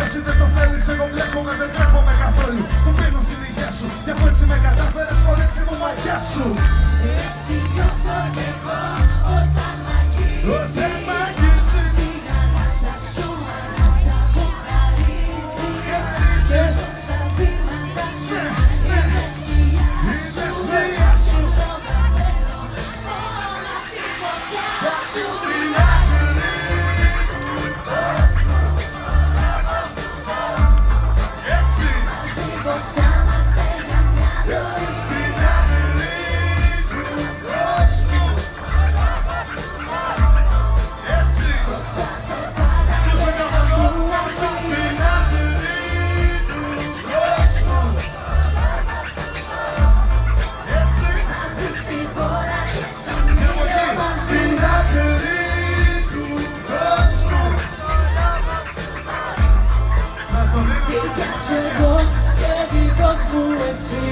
εσύ δεν το θέλεις, εγώ μπλέκομαι, δεν τρέπομαι καθόλου. Που πίνω στην υγεία σου και που έτσι με κατάφερες, κορίτσι μου, μαγιά σου. Έτσι νιώθω κι εγώ όταν μ' αγγίζεις. Την ανάσα σου, ανάσα μου χαρίζεις. Στα βήματα σου, είμαι σκιά σου. Το καμένο μόνο απ' τη φωτιά σου. Στην άκρη του κόσμου, έτσι μαζί πως θα είμαστε για μια ζωή. στην άκρη του κόσμου, έτσι Πως θα σε βάλα ποιος ακαβαλώ, στην άκρη του κόσμου, έτσι μαζί στην πόρα και στον ήλιο μας. στην άκρη του κόσμου. Σας το δίνω. Πήγες εγώ και δικός μου εσύ.